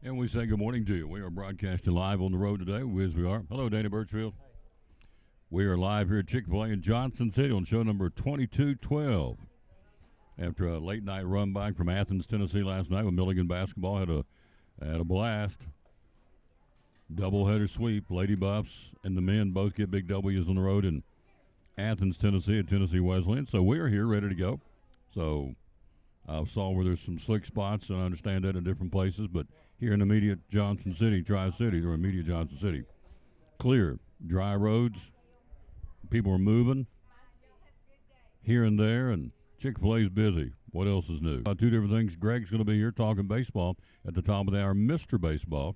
And we say good morning to you. We are broadcasting live on the road today, as we are. Hello, Danny Birchfield. We are live here at Chick-fil-A in Johnson City on show number 2212. After a late night run back from Athens, Tennessee last night with Milligan basketball, had a blast. Doubleheader sweep. Lady Buffs and the men both get big W's on the road in Athens, Tennessee at Tennessee Wesleyan. So we are here ready to go. So I saw where there's some slick spots, and I understand that in different places, but here in immediate Johnson City, Tri-City, or immediate Johnson City, clear, dry roads, people are moving here and there, and Chick-fil-A's busy. What else is new? Two different things. Greg's going to be here talking baseball at the top of the hour, Mr. Baseball.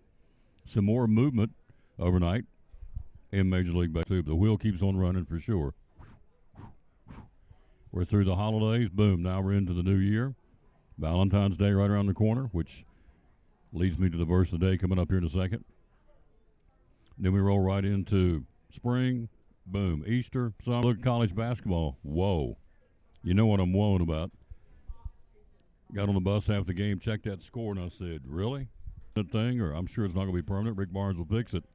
Some more movement overnight in Major League Baseball. The wheel keeps on running for sure. We're through the holidays. Boom. Now we're into the new year. Valentine's Day right around the corner, which leads me to the verse of the day coming up here in a second. Then we roll right into spring. Boom. Easter. So look at college basketball. Whoa. You know what I'm whoaing about. Got on the bus after the game, checked that score, and I said, really? That thing? Or I'm sure it's not going to be permanent. Rick Barnes will fix it.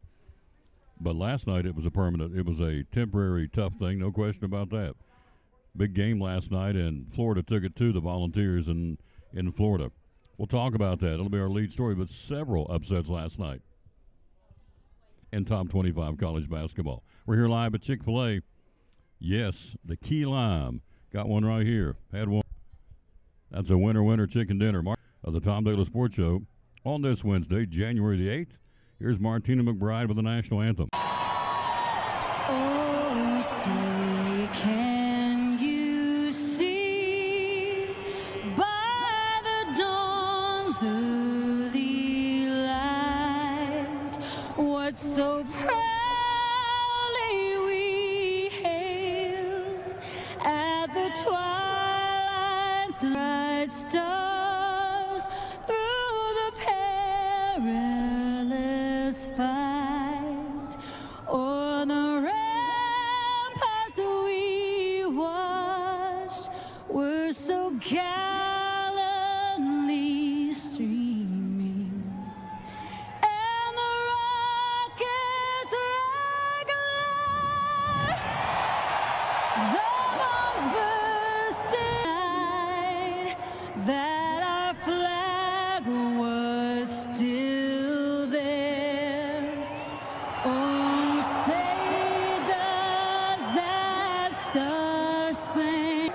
But last night it was a temporary tough thing. No question about that. Big game last night, and Florida took it to the Volunteers in Florida. We'll talk about that. It'll be our lead story, but several upsets last night in top 25 college basketball. We're here live at Chick-fil-A. Yes, the key lime. Got one right here. Had one. That's a winner chicken dinner of the Tom Daly Sports Show on this Wednesday, January the 8th. Here's Martina McBride with the national anthem. Oh, say can you see by the dawn's early light what so proudly we hailed at the twilight's bright stars through the perilous fight o'er the ramparts we watched were so gallantly streaming, and the rockets like a light, the bombs bursting night, that our flag was still there. Oh, say does that star-spangled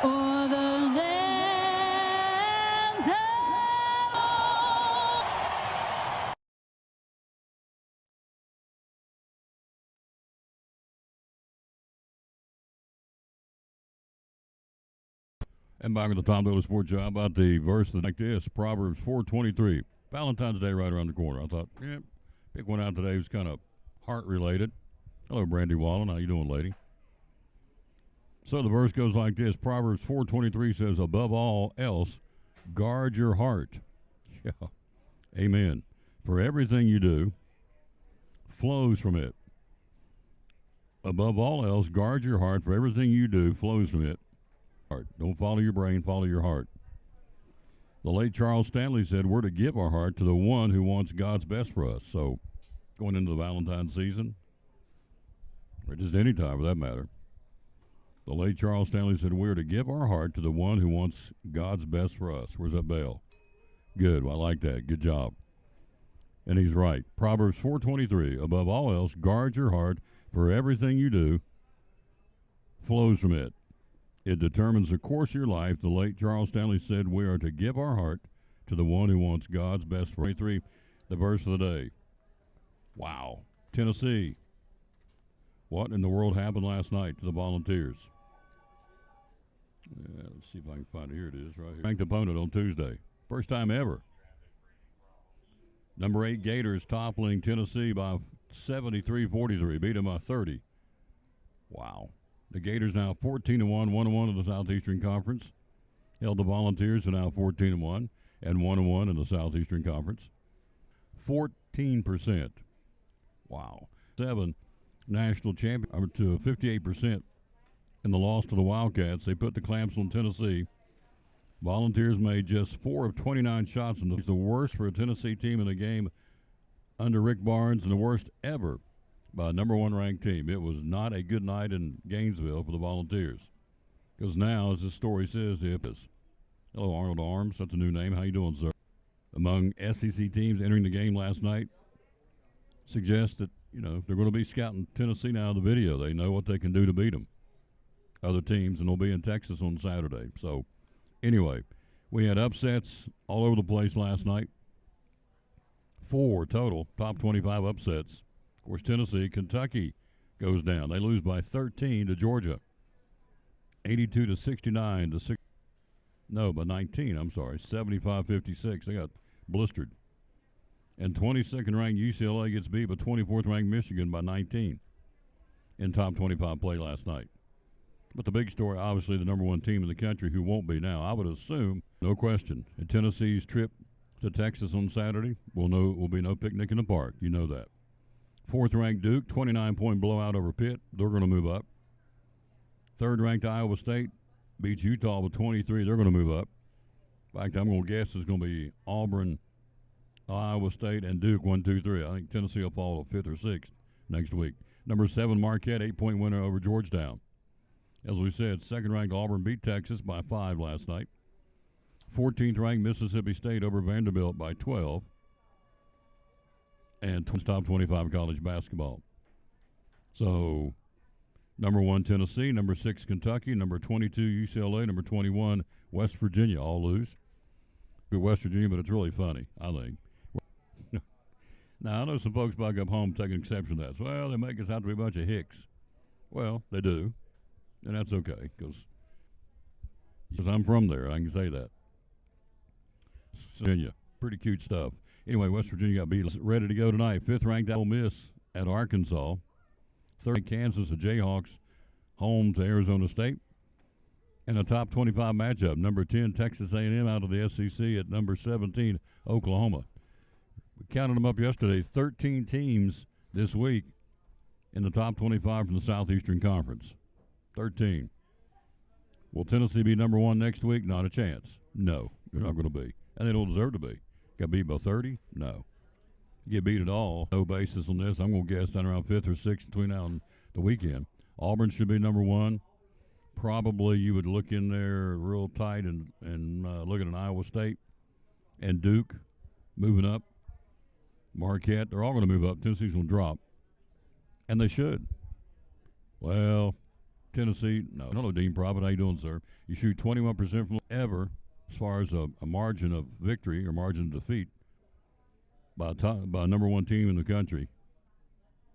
o'er the land of And back with the Tom Daly Sports Show. How about the verse like this? Proverbs 4:23. Valentine's Day right around the corner. I thought, pick one out today. It was kind of heart-related. Hello, Brandy Wallen. How you doing, lady? So the verse goes like this. Proverbs 4:23 says, above all else, guard your heart. Yeah. Amen. For everything you do flows from it. Above all else, guard your heart. For everything you do flows from it. Don't follow your brain, follow your heart. The late Charles Stanley said, we're to give our heart to the one who wants God's best for us. So going into the Valentine's season, or just any time for that matter, the late Charles Stanley said, we're to give our heart to the one who wants God's best for us. Where's that bell? Good. Well, I like that. Good job. And he's right. Proverbs 4:23, above all else, guard your heart, for everything you do flows from it. It determines the course of your life. The late Charles Stanley said, we are to give our heart to the one who wants God's best for us. 23, the verse of the day. Wow. Tennessee. What in the world happened last night to the Volunteers? Let's see if I can find it. Here it is, right here. Ranked opponent on Tuesday. First time ever. Number 8 Gators toppling Tennessee by 73-43. Beat them by 30. Wow. The Gators now 14-1, 1-1 in the Southeastern Conference. Held the Volunteers to now 14-1 and 1-1 in the Southeastern Conference. 14%. Wow. 7 national champion to 58% in the loss to the Wildcats. They put the clamps on Tennessee Volunteers made just 4 of 29 shots, and the worst for a Tennessee team in the game under Rick Barnes, and the worst ever by a number one ranked team. It was not a good night in Gainesville for the Volunteers. Because now, as this story says, hello, Arnold Arms. That's a new name. How you doing, sir? Among SEC teams entering the game last night, suggests that, they're going to be scouting Tennessee now in the video. They know what they can do to beat them. Other teams, and they'll be in Texas on Saturday. So, anyway, we had upsets all over the place last night. 4 total, top 25 upsets. Of course, Tennessee, Kentucky goes down. They lose by 13 to Georgia. 82-69 to 6. No, by 19, I'm sorry. 75-56. They got blistered. And 22nd ranked UCLA gets beat by 24th ranked Michigan by 19 in top 25 play last night. But the big story, obviously, the number one team in the country who won't be now. I would assume, no question, in Tennessee's trip to Texas on Saturday will be no picnic in the park. You know that. 4th ranked Duke, 29-point blowout over Pitt. They're going to move up. 3rd ranked Iowa State beats Utah with 23. They're going to move up. In fact, I'm going to guess it's going to be Auburn, Iowa State, and Duke 1, 2, 3. I think Tennessee will fall to 5th or 6th next week. Number 7 Marquette, 8-point winner over Georgetown. As we said, 2nd ranked Auburn beat Texas by 5 last night. 14th ranked Mississippi State over Vanderbilt by 12. And top 25 college basketball. So, number 1 Tennessee, number 6 Kentucky, number 22 UCLA, number 21 West Virginia all lose. West Virginia, but it's really funny, I think. Now, I know some folks back up home taking exception to that. So, well, they make us out to be a bunch of hicks. Well, they do. And that's okay, because I'm from there. I can say that. Virginia, pretty cute stuff. Anyway, West Virginia got beat. Ready to go tonight. 5th ranked Ole Miss at Arkansas. 3rd Kansas, the Jayhawks, home to Arizona State. And a top 25 matchup. Number 10, Texas A&M out of the SEC at number 17, Oklahoma. We counted them up yesterday. 13 teams this week in the top 25 from the Southeastern Conference. 13. Will Tennessee be number 1 next week? Not a chance. No, you're not going to be. And they don't deserve to be. Got beat by 30? No. You get beat at all. No basis on this. I'm going to guess down around 5th or 6th between now and the weekend. Auburn should be number 1. Probably you would look in there real tight and look at an Iowa State and Duke moving up. Marquette, they're all going to move up. Tennessee's going to drop. And they should. Well, Tennessee, no. Hello, Dean Prophet. How you doing, sir? You shoot 21% from ever as far as a margin of victory or margin of defeat by a number 1 team in the country.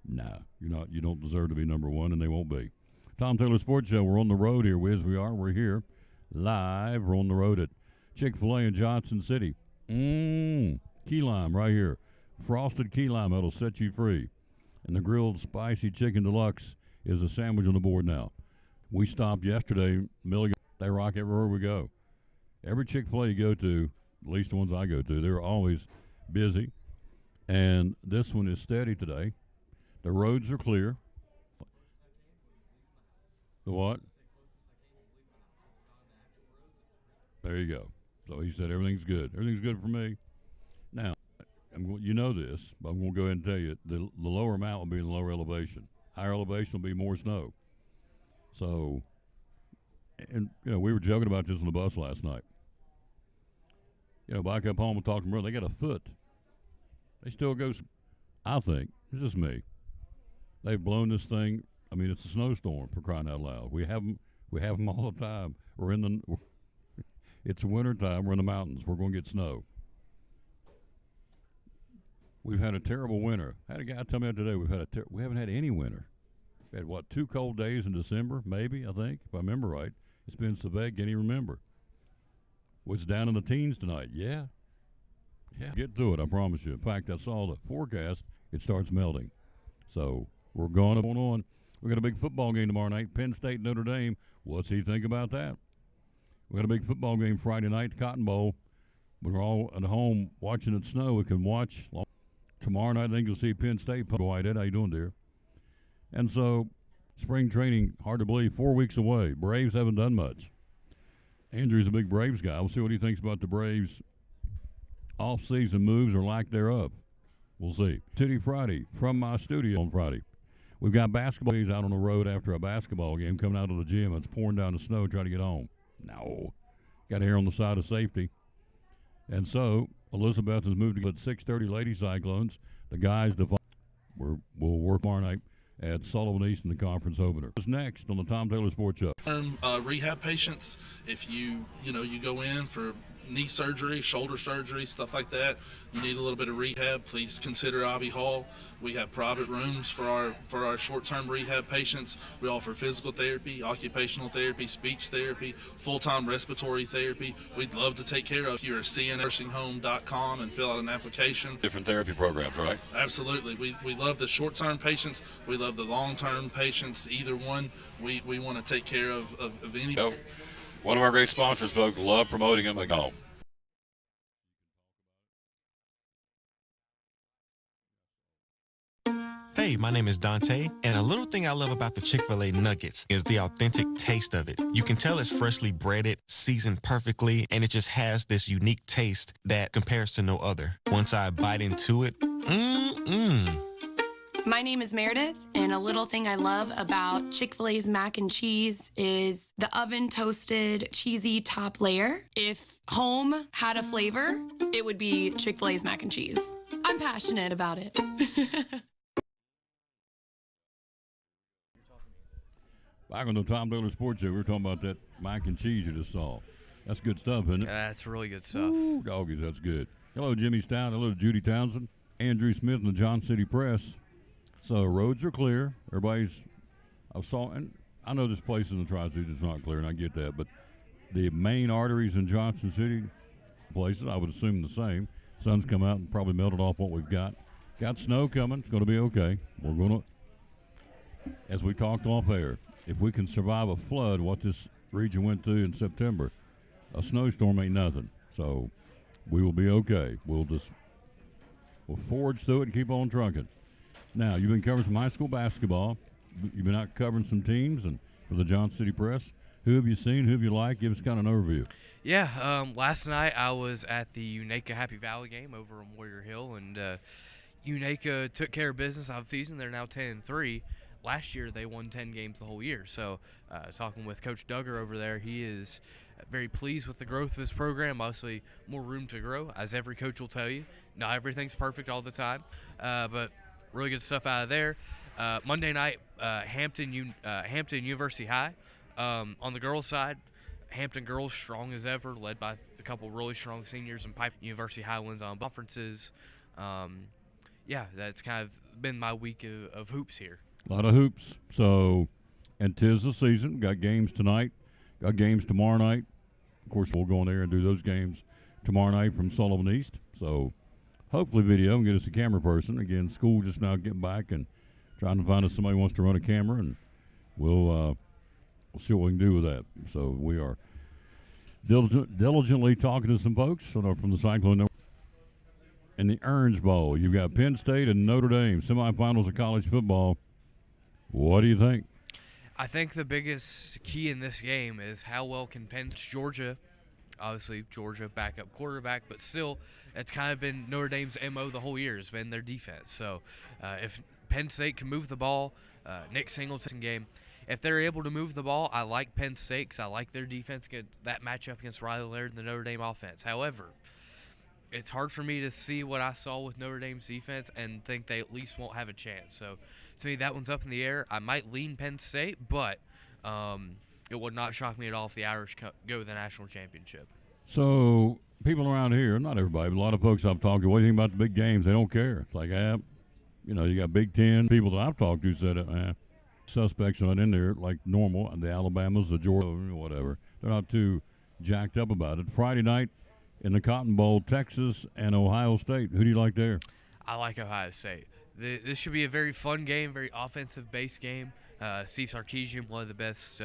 Nah, you're not. You don't deserve to be number 1, and they won't be. Tom Taylor Sports Show. We're on the road here, Wiz. We're here live. We're on the road at Chick-fil-A in Johnson City. Key lime right here. Frosted key lime. That'll set you free. And the grilled spicy chicken deluxe is a sandwich on the board now. We stopped yesterday. Milligan, they rock everywhere we go. Every Chick-fil-A you go to, at least the ones I go to, they're always busy. And this one is steady today. The roads are clear. The what? There you go. So he said everything's good. Everything's good for me. Now, you know this, but I'm going to go ahead and tell you, the lower amount will be in the lower elevation. Higher elevation will be more snow. So, and we were joking about this on the bus last night. Back up home and talk to them, they got a foot. They still go, I think, it's just me. They've blown this thing. I mean, it's a snowstorm, for crying out loud. We have them all the time. It's winter time. We're in the mountains. We're going to get snow. We've had a terrible winter. I had a guy tell me today we haven't had any winter. We had, 2 cold days in December, maybe, I think, if I remember right. It's been so bad, can't even remember. Was down in the teens tonight. Yeah. Get through it, I promise you. In fact, I saw the forecast. It starts melting. So we're going on. We got a big football game tomorrow night. Penn State, Notre Dame. What's he think about that? We got a big football game Friday night, Cotton Bowl. When we're all at home watching it snow, we can watch. Tomorrow night, I think you'll see Penn State. Whitehead, how you doing, dear? And so, spring training, hard to believe, 4 weeks away. Braves haven't done much. Andrew's a big Braves guy. We'll see what he thinks about the Braves' off-season moves or lack thereof. We'll see. City Friday from my studio on Friday. We've got basketball. He's out on the road after a basketball game, coming out of the gym. It's pouring down the snow, trying to get home. No. Got hair on the side of safety. And so Elizabeth has moved to at 6:30 Lady Cyclones. The guys we'll work tomorrow night at Sullivan East in the conference opener. What's next on the Tom Taylor Sports Show? Rehab patients, if you go in for knee surgery, shoulder surgery, stuff like that, you need a little bit of rehab, please consider Ivy Hall. We have private rooms for our short-term rehab patients. We offer physical therapy, occupational therapy, speech therapy, full-time respiratory therapy. We'd love to take care of you. You're cnnursinghome.com and fill out an application. Different therapy programs, right? Absolutely. We love the short-term patients. We love the long-term patients. Either one, we want to take care of any. Yep. One of our great sponsors, folks. Love promoting them. Go. Hey, my name is Dante, and a little thing I love about the Chick-fil-A nuggets is the authentic taste of it. You can tell it's freshly breaded, seasoned perfectly, and it just has this unique taste that compares to no other. Once I bite into it, My name is Meredith, and a little thing I love about Chick-fil-A's mac and cheese is the oven-toasted, cheesy top layer. If home had a flavor, it would be Chick-fil-A's mac and cheese. I'm passionate about it. Back on the Tom Taylor Sports Show, we were talking about that mac and cheese you just saw. That's good stuff, isn't it? That's really good stuff. Ooh, doggies, that's good. Hello, Jimmy Stout. Hello, Judy Townsend. Andrew Smith and the John City Press. So roads are clear. And I know this place in the Tri-Cities is not clear, and I get that, but the main arteries in Johnson City places, I would assume the same. Sun's come out and probably melted off what we've got. Got snow coming. It's going to be okay. We're going to, as we talked off air, if we can survive a flood, what this region went through in September, a snowstorm ain't nothing. So we will be okay. We'll forge through it and keep on trunking. Now, you've been covering some high school basketball. You've been out covering some teams and for the John City Press. Who have you seen? Who have you liked? Give us kind of an overview. Yeah, last night I was at the Unaka Happy Valley game over on Warrior Hill, and Unaka took care of business off season. They're now 10-3. Last year they won 10 games the whole year. So talking with Coach Duggar over there, he is very pleased with the growth of this program. Obviously, more room to grow, as every coach will tell you. Not everything's perfect all the time, but really good stuff out of there. Monday night, Hampton University High. On the girls' side, Hampton girls strong as ever, led by a couple really strong seniors, and Pipe University High wins on conferences. Yeah, that's kind of been my week of hoops here. A lot of hoops. So, and 'tis the season. Got games tonight. Got games tomorrow night. Of course, we'll go in there and do those games tomorrow night from Sullivan East. So, hopefully video and get us a camera person. Again, school just now getting back and trying to find us somebody who wants to run a camera, and we'll see what we can do with that. So we are diligently talking to some folks from the Cyclone. In the Orange Bowl, you've got Penn State and Notre Dame, semifinals of college football. What do you think? I think the biggest key in this game is how well can Georgia, obviously Georgia backup quarterback, but still it's kind of been Notre Dame's MO the whole year has been their defense. So if Penn State can move the ball, Nick Singleton game, if they're able to move the ball, I like Penn State because I like their defense, get that matchup against Riley Leonard and the Notre Dame offense. However, it's hard for me to see what I saw with Notre Dame's defense and think they at least won't have a chance. So to me, that one's up in the air. I might lean Penn State, but it would not shock me at all if the Irish go to the national championship. So people around here, not everybody, but a lot of folks I've talked to, what do you think about the big games? They don't care. It's like, you got Big Ten. People that I've talked to said, suspects are not in there like normal. The Alabamas, the Georgia, whatever. They're not too jacked up about it. Friday night in the Cotton Bowl, Texas and Ohio State. Who do you like there? I like Ohio State. This should be a very fun game, very offensive-based game. Steve Sarkisian, one of the best,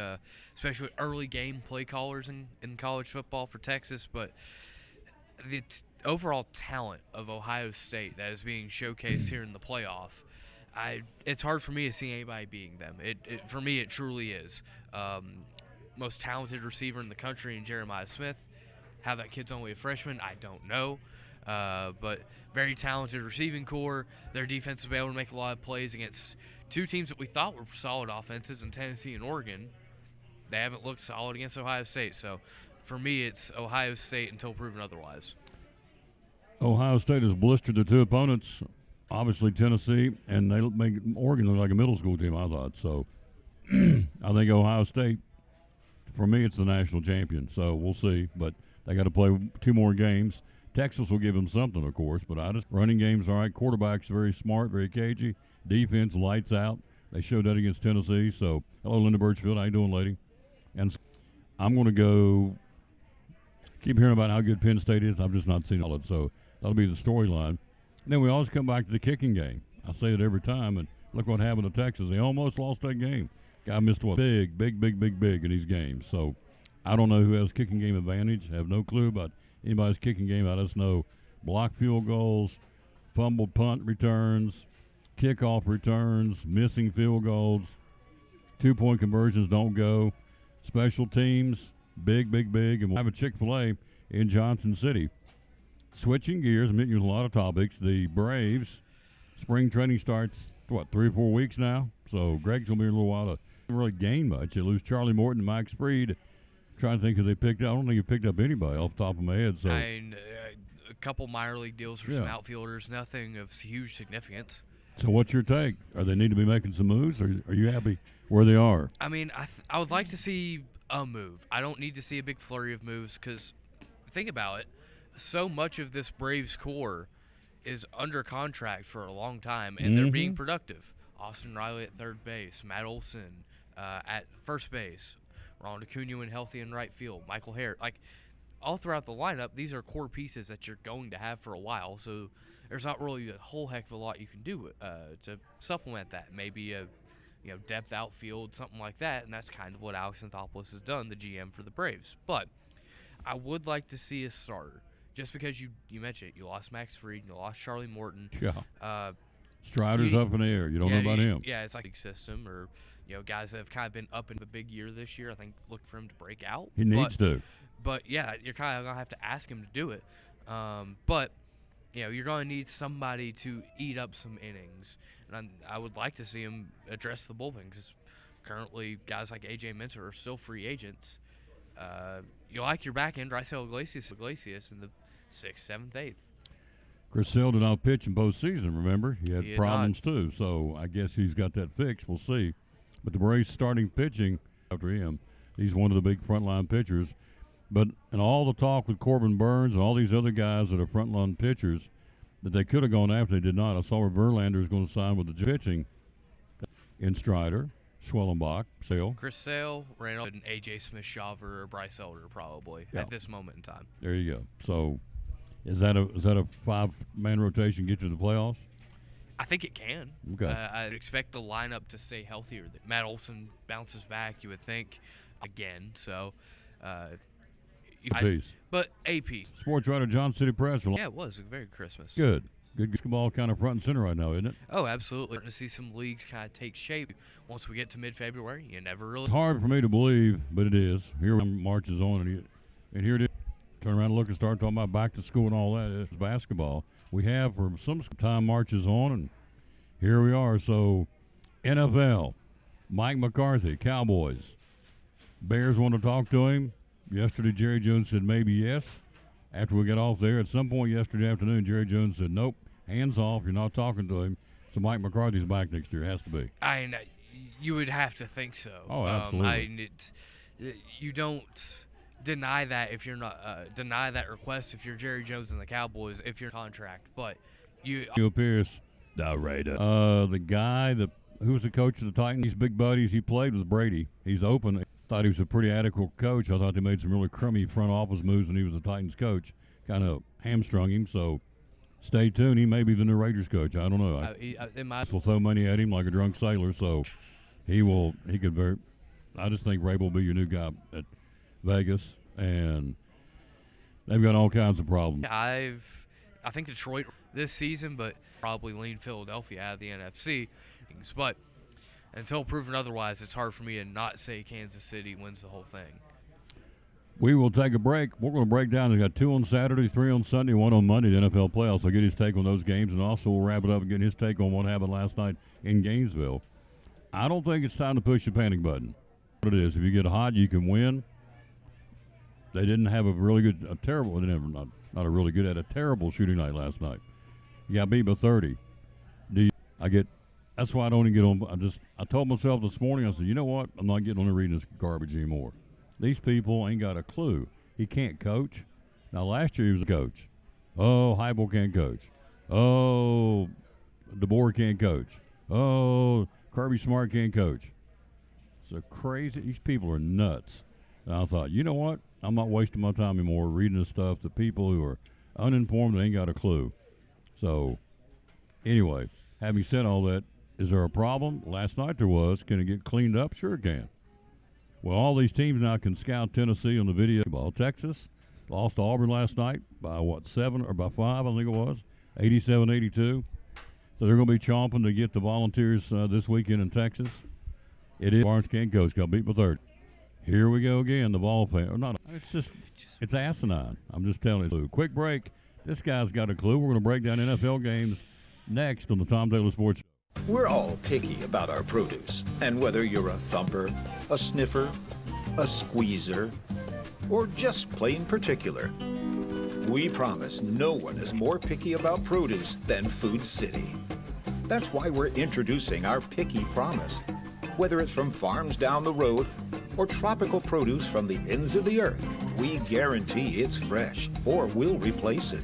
especially early game play callers in college football for Texas. But the overall talent of Ohio State that is being showcased here in the playoff, it's hard for me to see anybody beating them. For me, it truly is. most talented receiver in the country in Jeremiah Smith. How that kid's only a freshman, I don't know. But very talented receiving core. Their defense will be able to make a lot of plays against two teams that we thought were solid offenses in Tennessee and Oregon. They haven't looked solid against Ohio State. So for me, it's Ohio State until proven otherwise. Ohio State has blistered the two opponents, obviously Tennessee, and they make Oregon look like a middle school team, I thought. So I think Ohio State, for me, it's the national champion. So we'll see. But they got to play 2 more games. Texas will give them something, of course. But running game's all right. Quarterback's very smart, very cagey. Defense, lights out. They showed that against Tennessee. So hello, Linda Birchfield. How you doing, lady? And I'm going to go keep hearing about how good Penn State is. I've just not seen all it. So that'll be the storyline. And then we always come back to the kicking game. I say it every time, and look what happened to Texas. They almost lost that game. Guy missed what? Big in these games. So I don't know who has kicking game advantage. I have no clue about anybody's kicking game. I just know blocked field goals, fumbled punt returns, kickoff returns, missing field goals, 2-point conversions don't go, special teams, big. And we'll have a Chick-fil-A in Johnson City. Switching gears, I'm hitting you with a lot of topics. The Braves, spring training starts, 3 or 4 weeks now? So Greg's going to be here in a little while to really gain much. They lose Charlie Morton and Mike Spreed. Trying to think who they picked up. I don't think he picked up anybody off the top of my head. So A couple minor league deals for some outfielders, nothing of huge significance. So what's your take? Are they need to be making some moves, or are you happy where they are? I mean, I would like to see a move. I don't need to see a big flurry of moves because, think about it, so much of this Braves core is under contract for a long time, and they're being productive. Austin Riley at third base, Matt Olson at first base, Ronald Acuna when healthy in right field, Michael Harris. Like, all throughout the lineup, these are core pieces that you're going to have for a while, so there's not really a whole heck of a lot you can do to supplement that. Maybe a depth outfield, something like that, and that's kind of what Alex Anthopoulos has done, the GM for the Braves. But I would like to see a starter, just because you mentioned it. You lost Max Fried, you lost Charlie Morton. Yeah. Strider's up in the air. You don't know about him. Yeah, it's like a system, or guys that have kind of been up in the big year this year. I think look for him to break out. He needs to. But yeah, you're kind of gonna have to ask him to do it. But you're gonna need somebody to eat up some innings, and I would like to see him address the bullpen because currently guys like AJ Minter are still free agents. You like your back end, Raisel Iglesias in the 6th, 7th, 8th. Chris Sale did not pitch in postseason, remember? He had problems too, so I guess he's got that fixed. We'll see. But the Braves starting pitching after him, he's one of the big frontline pitchers. But in all the talk with Corbin Burns and all these other guys that are frontline pitchers that they could have gone after, they did not. I saw where Verlander is going to sign with the pitching in Strider, Schwellenbach, Sale. Chris Sale, Randall, and A.J. Smith-Shawver or Bryce Elder probably at this moment in time. There you go. So is that a 5-man rotation get you to the playoffs? I think it can. Okay. I'd expect the lineup to stay healthier. Matt Olson bounces back, you would think, again. So, piece. But a piece. Sports writer, John City Press. Yeah, it was a very Christmas. Good basketball kind of front and center right now, isn't it? Oh, absolutely. To see some leagues kind of take shape once we get to mid-February. You never really. It's hard for me to believe, but it is. Here March is on, and here it is. Turn around and look and start talking about back to school and all that. It's basketball. We have for some time marches on, and here we are. So, NFL, Mike McCarthy, Cowboys. Bears want to talk to him. Yesterday, Jerry Jones said maybe yes. After we got off there, at some point yesterday afternoon, Jerry Jones said, nope, hands off. You're not talking to him. So Mike McCarthy's back next year. Has to be. You would have to think so. Oh, absolutely. You don't deny that if you're not deny that request if you're Jerry Jones and the Cowboys if you're in contract. But Neil Pierce, the guy who was the coach of the Titans, these big buddies he played with Brady. He's open. Thought he was a pretty adequate coach. I thought they made some really crummy front office moves when he was the Titans coach. Kind of hamstrung him. So stay tuned. He may be the new Raiders coach. I don't know. Will throw money at him like a drunk sailor. So he could I just think Ray will be your new guy at Vegas, and they've got all kinds of problems. I think Detroit this season, but probably lean Philadelphia out of the NFC. But until proven otherwise, it's hard for me to not say Kansas City wins the whole thing. We will take a break. We're going to break down. They got 2 on Saturday, 3 on Sunday, 1 on Monday, the NFL playoffs. I'll get his take on those games, and also we'll wrap it up and get his take on what happened last night in Gainesville. I don't think it's time to push the panic button. What it is, if you get hot, you can win. They didn't have a really good, a terrible shooting night last night. You got beat by 30. That's why I don't even get on. I told myself this morning, I said, you know what? I'm not getting on and reading this garbage anymore. These people ain't got a clue. He can't coach. Now, last year he was a coach. Oh, Heupel can't coach. Oh, DeBoer can't coach. Oh, Kirby Smart can't coach. So crazy. These people are nuts. And I thought, you know what? I'm not wasting my time anymore reading this stuff. The people who are uninformed, they ain't got a clue. So, anyway, having said all that, is there a problem? Last night there was. Can it get cleaned up? Sure it can. Well, all these teams now can scout Tennessee on the video. Texas lost to Auburn last night by, 7 or by 5, I think it was, 87-82. So they're going to be chomping to get the Volunteers this weekend in Texas. It is. Barnes can't coach. Got beat by 30. Here we go again. The Vol fan. It's asinine. I'm just telling you. Quick break. This guy's got a clue. We're going to break down NFL games next on the Tom Taylor Sports Show. We're all picky about our produce, and whether you're a thumper, a sniffer, a squeezer, or just plain particular, we promise no one is more picky about produce than Food City. That's why we're introducing our Picky Promise. Whether it's from farms down the road or tropical produce from the ends of the earth, we guarantee it's fresh or we'll replace it.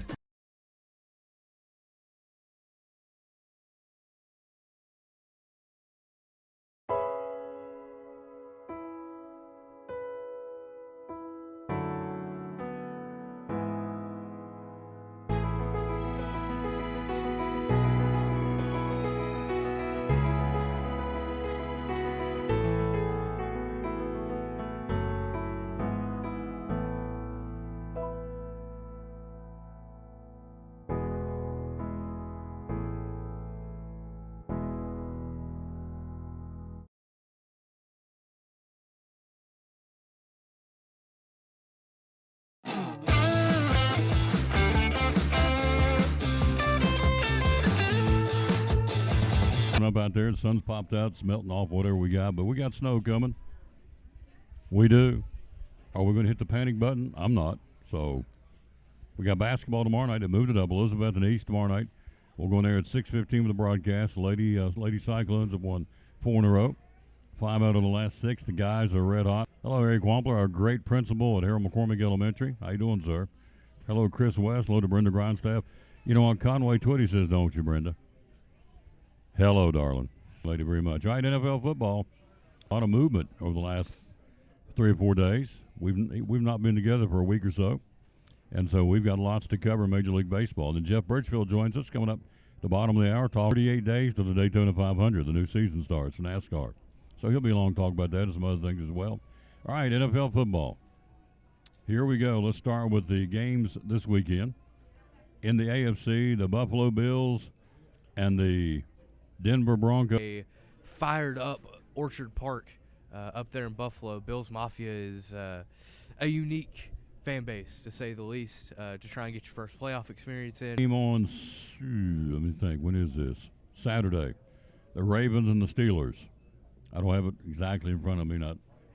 Up out there, the sun's popped out, it's melting off whatever we got, but we got snow coming. We do. Are we going to hit the panic button? I'm not. So we got basketball tomorrow night. They moved it up. Elizabeth and East tomorrow night. We'll go in there at 6:15 with the broadcast. The Lady Cyclones have won 4 in a row. 5 out of the last 6. The guys are red hot. Hello, Eric Wampler, our great principal at Harold McCormick Elementary. How you doing, sir? Hello, Chris West. Hello to Brenda Grindstaff. You know, on Conway Twitty says, don't you, Brenda? Hello, darling. Thank you very much. All right, NFL football. A lot of movement over the last 3 or 4 days. We've not been together for a week or so, and so we've got lots to cover in Major League Baseball. And then Jeff Birchfield joins us coming up at the bottom of the hour. 38 days to the Daytona 500. The new season starts for NASCAR. So he'll be along to talk about that and some other things as well. All right, NFL football. Here we go. Let's start with the games this weekend. In the AFC, the Buffalo Bills and the Denver Broncos. A fired up Orchard Park up there in Buffalo. Bills Mafia is a unique fan base, to say the least, to try and get your first playoff experience in. Game on, let me think, when is this? Saturday. The Ravens and the Steelers. I don't have it exactly in front of me.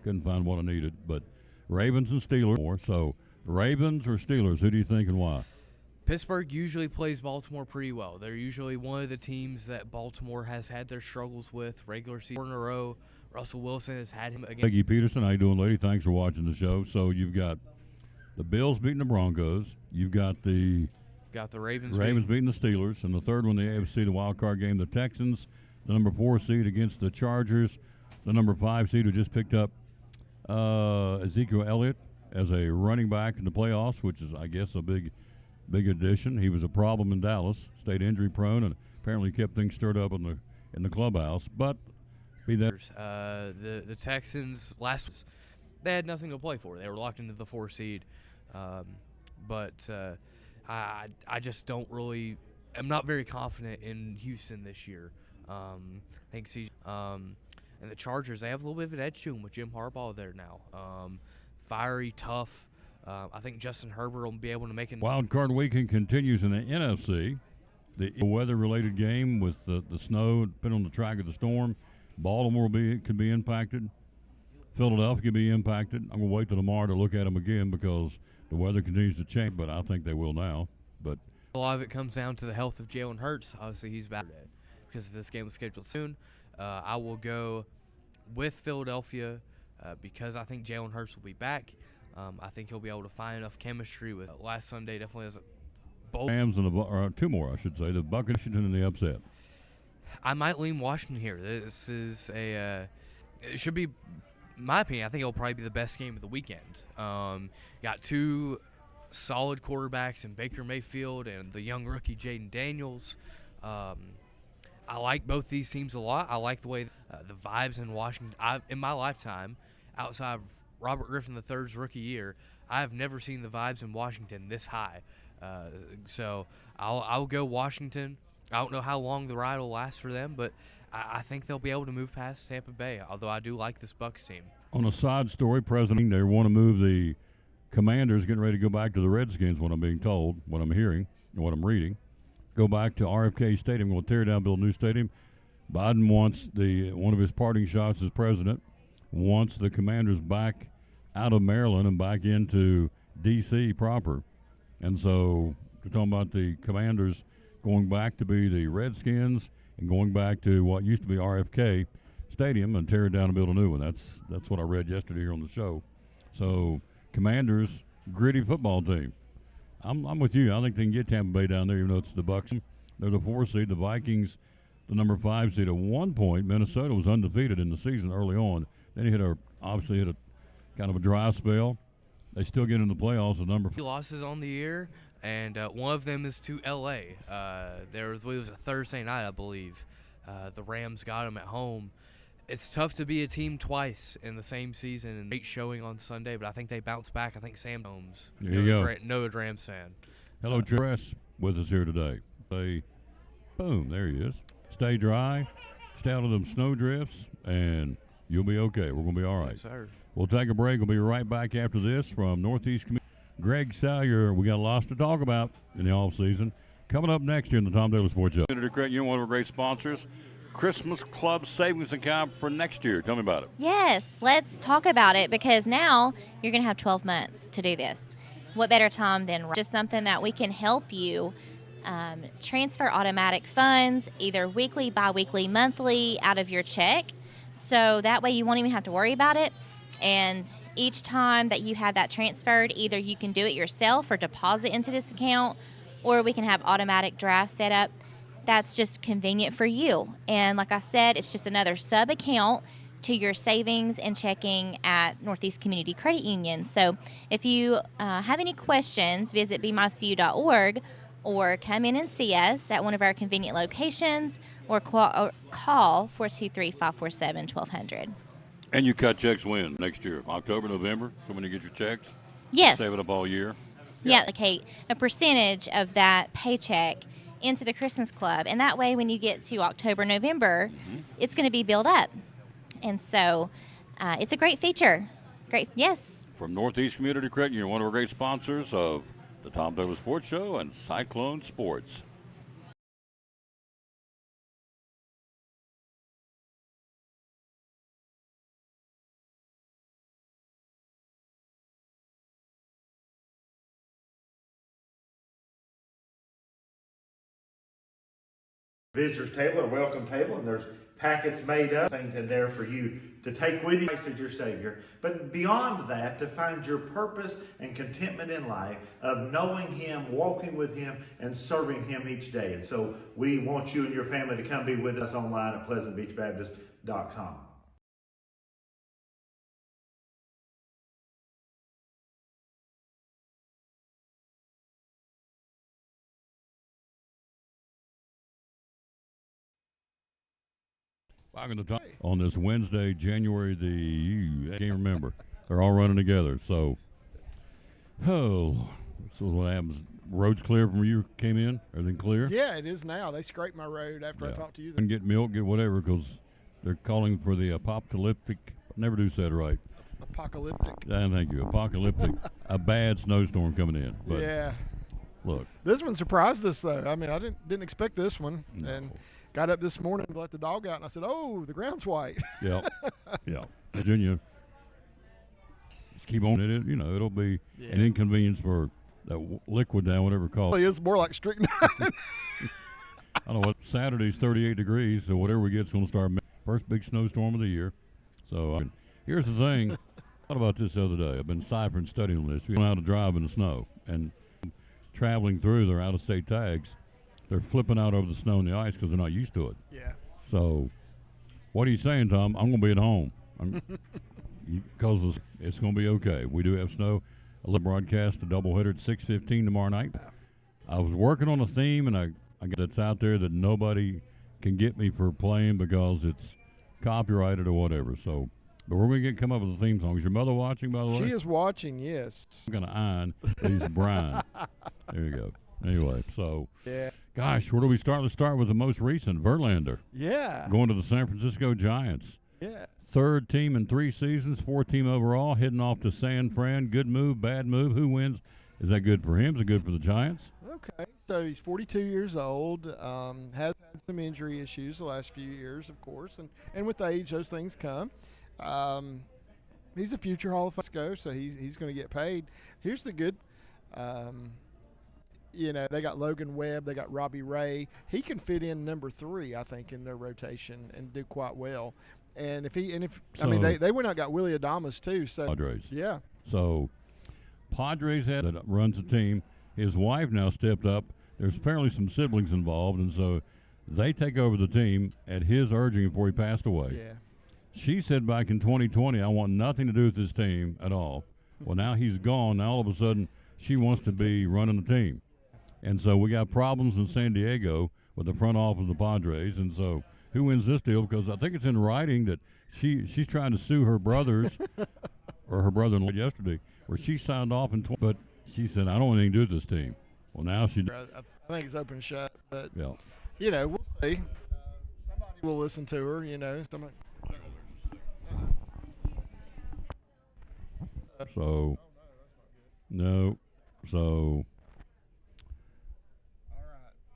Couldn't find what I needed, but Ravens and Steelers. So Ravens or Steelers, who do you think and why? Pittsburgh usually plays Baltimore pretty well. They're usually one of the teams that Baltimore has had their struggles with regular season in a row. Russell Wilson has had him again. Peggy Peterson, how you doing, lady? Thanks for watching the show. So you've got the Bills beating the Broncos. You've got the Ravens beating the Steelers. And the third one, the AFC, the wild card game, the Texans, the number 4 seed against the Chargers, the number 5 seed who just picked up Ezekiel Elliott as a running back in the playoffs, which is, I guess, a big addition. He was a problem in Dallas, stayed injury prone, and apparently kept things stirred up in the clubhouse. But be that the Texans they had nothing to play for. They were locked into the 4 seed. But I just don't really. I'm not very confident in Houston this year. I think And the Chargers, they have a little bit of an edge to them with Jim Harbaugh there now. Fiery, tough. I think Justin Herbert will be able to make it. Wild card weekend continues in the NFC. The weather-related game with the snow, depending on the track of the storm. Baltimore could be impacted. Philadelphia could be impacted. I'm going to wait till tomorrow to look at them again because the weather continues to change, but I think they will now. But a lot of it comes down to the health of Jalen Hurts. Obviously, he's back today because if this game was scheduled soon. I will go with Philadelphia because I think Jalen Hurts will be back. I think he'll be able to find enough chemistry with last Sunday. Definitely has a bold. Rams and two more, I should say. The Buccaneers and the upset. I might lean Washington here. This is it should be, in my opinion, I think it'll probably be the best game of the weekend. Got two solid quarterbacks in Baker Mayfield and the young rookie Jaden Daniels. I like both these teams a lot. I like the way the vibes in Washington. In my lifetime, outside of Robert Griffin III's rookie year, I have never seen the vibes in Washington this high. So I'll go Washington. I don't know how long the ride will last for them, but I think they'll be able to move past Tampa Bay, although I do like this Bucs team. On a side story, President, they want to move the Commanders, getting ready to go back to the Redskins, what I'm being told, what I'm hearing, and what I'm reading. Go back to RFK Stadium. We'll tear down, build a new stadium. Biden wants one of his parting shots as president, wants the Commanders back out of Maryland and back into D.C. proper. And so we're talking about the Commanders going back to be the Redskins and going back to what used to be RFK Stadium and tear it down and build a new one. That's what I read yesterday here on the show. So Commanders, gritty football team. I'm with you. I think they can get Tampa Bay down there, even though it's the Bucs. They're the 4 seed. The Vikings, the number 5 seed. At one point, Minnesota was undefeated in the season early on. Then he obviously hit a kind of a dry spell. They still get in the playoffs. The number 4 losses on the year, and one of them is to L.A. It was a Thursday night, I believe. The Rams got them at home. It's tough to be a team twice in the same season and great showing on Sunday, but I think they bounce back. I think Sam Holmes, there you go. Noah Rams fan. Hello, Press with us here today. Boom, there he is. Stay dry, stay out of them snow drifts, and you'll be okay. We're going to be all right. Yes, sir. We'll take a break. We'll be right back after this from Northeast Community. Greg Salyer, we got lots to talk about in the offseason. Coming up next year in the Tom Daly Sports Show. Senator Creighton, you're one of our great sponsors. Christmas Club Savings Account for next year. Tell me about it. Yes, let's talk about it because now you're going to have 12 months to do this. What better time than just something that we can help you transfer automatic funds either weekly, bi-weekly, monthly out of your check. So that way you won't even have to worry about it. And each time that you have that transferred, either you can do it yourself or deposit into this account, or we can have automatic draft set up. That's just convenient for you. And like I said, it's just another sub account to your savings and checking at Northeast Community Credit Union. So if you have any questions, visit bemycu.org or come in and see us at one of our convenient locations or call 423-547-1200. And you cut checks when? Next year? October, November? So when you get your checks? Yes. Save it up all year? Yeah, allocate a percentage of that paycheck into the Christmas Club. And that way when you get to October, November, it's going to be built up. And so it's a great feature. Great, yes. From Northeast Community Credit Union, one of our great sponsors of the Tom Daly Sports Show and Cyclone Sports. Visitor's table or welcome table, and there's packets made up, things in there for you to take with you as your Savior. But beyond that, to find your purpose and contentment in life of knowing Him, walking with Him, and serving Him each day. And so we want you and your family to come be with us online at pleasantbeachbaptist.com. Back in the top on this Wednesday, January I can't remember. They're all running together. So, so what happens? Road's clear from where you came in? Everything clear? Yeah, it is now. They scraped my road after I talked to you. And get milk, get whatever, because They're calling for the apocalyptic. Never do say it right. Apocalyptic. Thank you. Apocalyptic. A bad snowstorm coming in. But Yeah. look, This one surprised us, though. I mean, I didn't expect this one. No. And got up this morning to let the dog out, and I said, "Oh, the ground's white." yeah, yeah. Virginia, just keep on it. You know, it'll be an inconvenience for that liquid down, whatever it's called. It's more like strychnine. I don't know what. Saturday's 38 degrees, so whatever we get's going to start. First big snowstorm of the year. So here's the thing. I thought about this the other day. I've been ciphering, studying on this. We went out to drive in the snow and traveling through their out-of-state tags. They're flipping out over the snow and the ice because they're not used to it. Yeah. So, what are you saying, Tom? I'm going to be at home because it's going to be okay. We do have snow. I'll broadcast a doubleheader at 6:15 tomorrow night. I was working on a theme, and I got that's out there that nobody can get me for playing because it's copyrighted or whatever. So, but we're going to come up with a theme song. Is your mother watching, by the way? She is watching, yes. I'm going to iron. He's Brian. There you go. Anyway, so, gosh, where do we start? Let's start with the most recent, Verlander. Yeah. Going to the San Francisco Giants. Yeah. Third team in 3 seasons, 4th team overall, heading off to San Fran. Good move, bad move. Who wins? Is that good for him? Is it good for the Giants? Okay. So he's 42 years old, has had some injury issues the last few years, of course, and with age, those things come. He's a future Hall of Fame, so he's going to get paid. Here's the good. You know, they got Logan Webb, they got Robbie Ray. He can fit in number 3, I think, in their rotation and do quite well. And I mean, they went out and got Willie Adames too. So Padres. Yeah. So Padres that runs the team. His wife now stepped up. There's apparently some siblings involved, and so they take over the team at his urging before he passed away. Yeah. She said back in 2020, I want nothing to do with this team at all. Well, now he's gone. Now all of a sudden she wants to be running the team. And so we got problems in San Diego with the front office of the Padres. And so who wins this deal? Because I think it's in writing that she's trying to sue her brothers or her brother-in-law yesterday, where she signed off but she said, I don't want anything to do with this team. Well, now she I think it's open and shut, but yeah. you know, we'll see. Somebody will listen to her. You know, somebody. So no, so.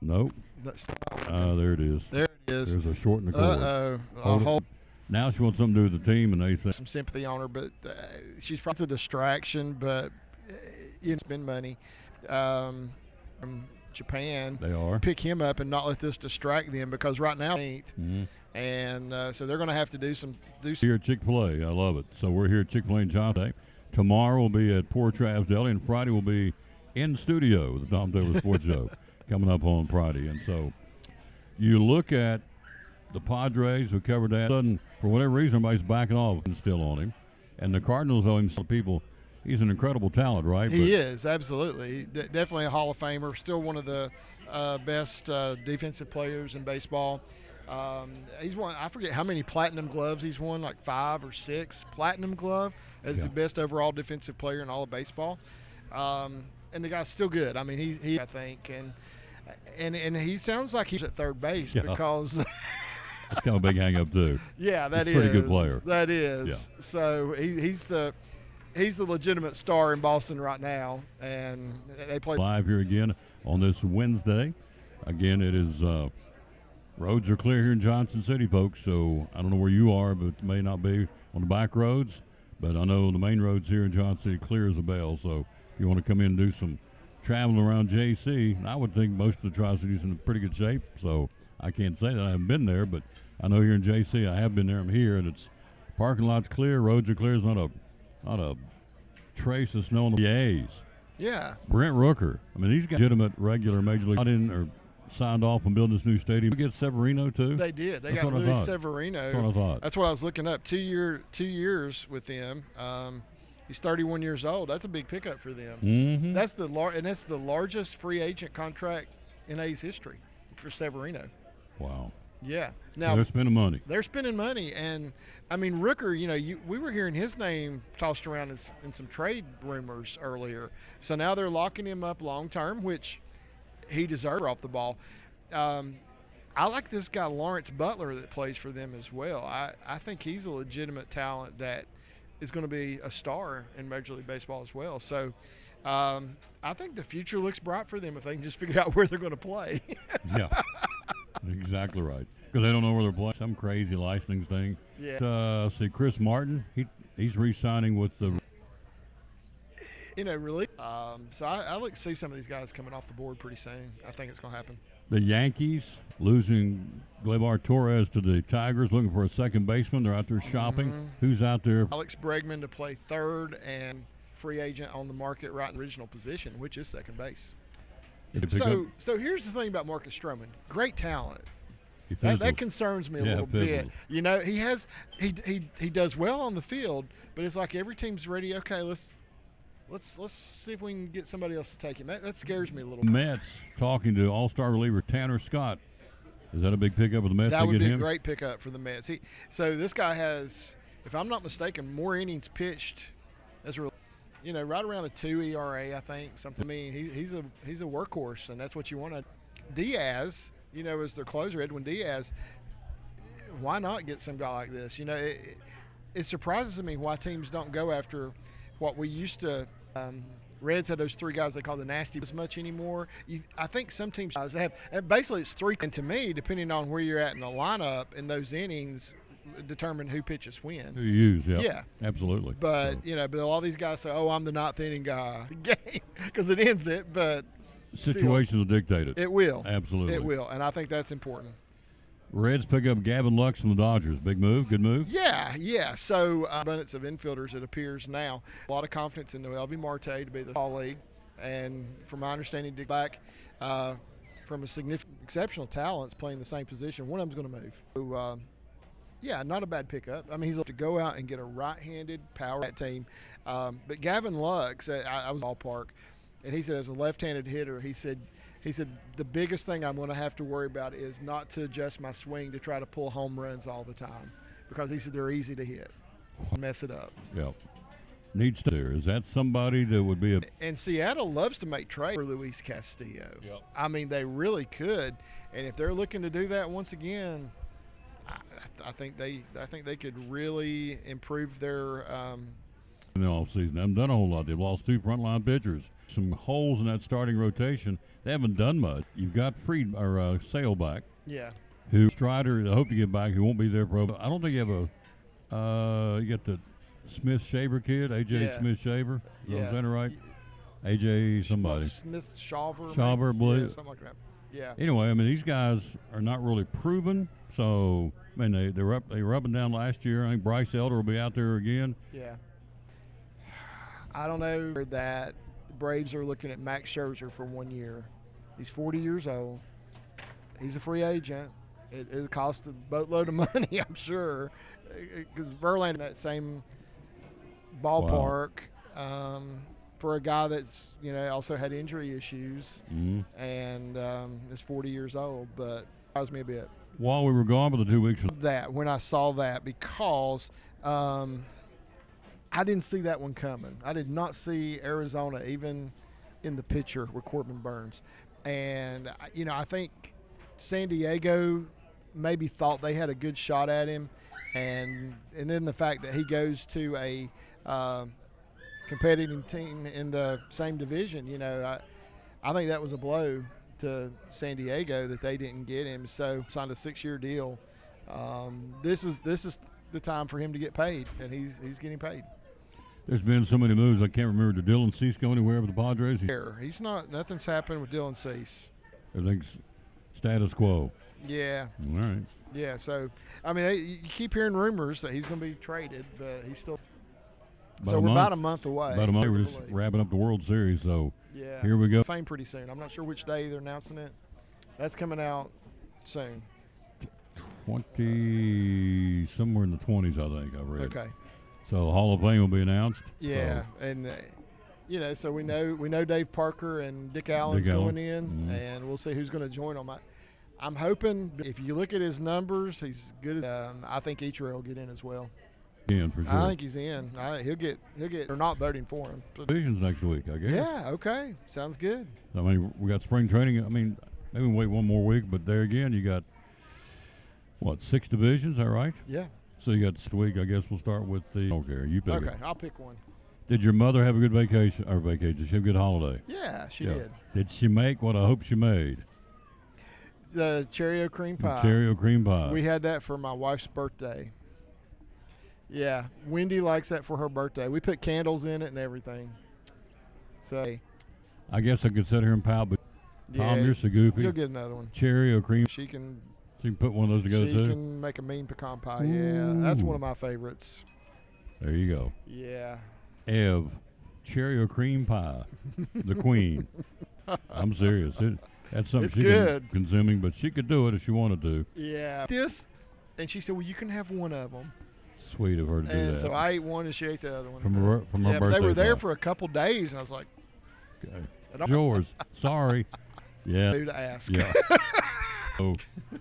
Nope. There it is. There it is. There's a short in the cord. Now she wants something to do with the team, and they say some sympathy on her, but she's probably a distraction. But you know, spend money from Japan. They are pick him up and not let this distract them because right now, and so they're going to have to do some. Here at Chick-fil-A, I love it. So we're here at Chick-fil-A in Johnson. Tomorrow we'll be at Poor Trav's Deli, and Friday we'll be in studio with the Tom Taylor Sports Show. Coming up on Friday. And so you look at the Padres who covered that. Sudden, for whatever reason, everybody's backing off and still on him. And the Cardinals owe him some people. He's an incredible talent, right? He is, absolutely. Definitely a Hall of Famer. Still one of the best defensive players in baseball. He's won, I forget how many platinum gloves he's won, like 5 or 6 platinum glove as the best overall defensive player in all of baseball. And the guy's still good. I mean, he I think, and he sounds like he's at third base because that's kind of a big hang up too. Yeah, he's a pretty good player. That is. Yeah. So he's the legitimate star in Boston right now, and they play live here again on this Wednesday. Again, it is roads are clear here in Johnson City, folks. So I don't know where you are, but it may not be on the back roads. But I know the main roads here in Johnson City clear as a bell. So if you want to come in and do some traveling around JC, I would think most of the Tri-Cities in pretty good shape. So I can't say that I haven't been there, but I know here in JC I have been there. I'm here, and it's parking lots clear, roads are clear. There's not a trace of snow on the A's. Yeah. Brent Rooker. I mean, these guys legitimate regular major league or signed off on building this new stadium. We get Severino too. They did. They That's got what I Luis thought. Severino. That's what I thought. That's what I was looking up. 2 years with them. He's 31 years old. That's a big pickup for them. Mm-hmm. That's the largest free agent contract in A's history for Severino. Wow. Yeah. So Now they're spending money. They're spending money, and I mean Rooker. You know, we were hearing his name tossed around in some trade rumors earlier. So now they're locking him up long term, which he deserves off the ball. I like this guy Lawrence Butler that plays for them as well. I think he's a legitimate talent that is going to be a star in Major League Baseball as well. So I think the future looks bright for them if they can just figure out where they're going to play. Yeah, exactly right. Because they don't know where they're playing. Some crazy licensing thing. Yeah. See, Chris Martin, he's re-signing with the. Really. So I look to see some of these guys coming off the board pretty soon. I think it's going to happen. The Yankees losing Gleyber Torres to the Tigers, looking for a second baseman. They're out there shopping. Who's out there? Alex Bregman to play third and free agent on the market right in the original position, which is second base. So here's the thing about Marcus Stroman. Great talent. That concerns me a little bit. You know, he does well on the field, but it's like every team's ready. Okay, let's see if we can get somebody else to take him. That scares me a little bit. Mets talking to all-star reliever Tanner Scott. Is that a big pickup with the Mets? That would be him? a great pickup for the Mets. So this guy has, if I'm not mistaken, more innings pitched as a, right around a 2 ERA, I think. Something. I mean, he's a workhorse, and that's what you want. Diaz, as their closer, Edwin Diaz. Why not get some guy like this? It surprises me why teams don't go after what we used to. Reds had those three guys they call the nasty as much anymore. I think some teams have, and basically it's three. And to me, depending on where you're at in the lineup in those innings, determine who pitches when. Who you use, yeah, absolutely. But but all these guys say, "Oh, I'm the ninth inning guy," game because it ends it. But situations will dictate it. It will, absolutely, it will, and I think that's important. Reds pick up Gavin Lux from the Dodgers. Big move, good move. Yeah. So abundance of infielders, it appears now. A lot of confidence in Noelvi Marte to be the All League, and from my understanding, to back from a significant, exceptional talents playing the same position. One of them's going to move. So, not a bad pickup. I mean, he's able to go out and get a right-handed power that team. But Gavin Lux, I was ballpark, and he said as a left-handed hitter, he said the biggest thing I'm going to have to worry about is not to adjust my swing to try to pull home runs all the time, because he said they're easy to hit, mess it up. Yeah, needs to. Is that somebody that would be a? And Seattle loves to make trades for Luis Castillo. Yep. I mean, they really could, and if they're looking to do that once again, I think they could really improve their. In the offseason, they haven't done a whole lot. They've lost two frontline pitchers. Some holes in that starting rotation. They haven't done much. You've got Sale back. Yeah. Who Strider? I hope to get back. He won't be there for. I don't think you have a. You got the Smith Shaver kid, AJ Smith Shaver. Is that right? AJ somebody. Smith Shaver. Shaver, something like that. Yeah. Anyway, I mean, these guys are not really proven. So I mean, they were up and down last year. I think Bryce Elder will be out there again. Yeah. I don't know that the Braves are looking at Max Scherzer for 1 year. He's 40 years old. He's a free agent. It costs a boatload of money, I'm sure, because Verlander in that same ballpark for a guy that's also had injury issues and is 40 years old, but surprised me a bit. While we were gone for the 2 weeks, when I saw that, because I didn't see that one coming. I did not see Arizona even in the picture with Corbin Burns. And, I think San Diego maybe thought they had a good shot at him. And then the fact that he goes to a competitive team in the same division, I think that was a blow to San Diego that they didn't get him. So signed a 6-year deal. This is the time for him to get paid, and he's getting paid. There's been so many moves. I can't remember. Did Dylan Cease go anywhere with the Padres? He's not. Nothing's happened with Dylan Cease. Everything's status quo. Yeah. All right. Yeah. So, I mean, you keep hearing rumors that he's going to be traded, but he's still. We're about a month away. About a month. We're just wrapping up the World Series, so here we go. Fame pretty soon. I'm not sure which day they're announcing it. That's coming out soon. 20, somewhere in the 20s, I think I read. Okay. So Hall of Fame will be announced. Yeah, so. And so we know Dave Parker and Dick Allen's going in, and we'll see who's going to join them. I'm hoping if you look at his numbers, he's good. I think Ichiro will get in as well. In for sure. I think he's in. He'll get. They're not voting for him. Divisions next week, I guess. Yeah. Okay. Sounds good. I mean, we got spring training. I mean, maybe wait one more week, but there again, you got what, 6 divisions? Is that right? Yeah. So you got this week. I guess we'll start with the. Okay, you pick Okay, it. I'll pick one. Did your mother have a good vacation? Or vacation? Did she have a good holiday? Yeah, she did. Did she make what I hope she made? The Cherry cream The pie. Cherry cream pie. We had that for my wife's birthday. Yeah, Wendy likes that for her birthday. We put candles in it and everything. So, I guess I could sit here and pout, but Tom, yeah, you're so goofy. You'll get another one. Cherry or cream. She can So you can put one of those together she too? can make a mean pecan pie. Yeah, that's one of my favorites. There you go. Yeah. Ev, cherry or cream pie, the queen. I'm serious. That's something It's she good. can consuming, but she could do it if she wanted to. Yeah. This, and she said, "Well, you can have one of them." Sweet of her to do And that. so I ate one, and she ate the other one. From her yeah, but birthday. they were there pie. for a couple days, and I was like, Okay. I don't- Yours. Sorry. Yeah. "Who to ask?" Yeah. So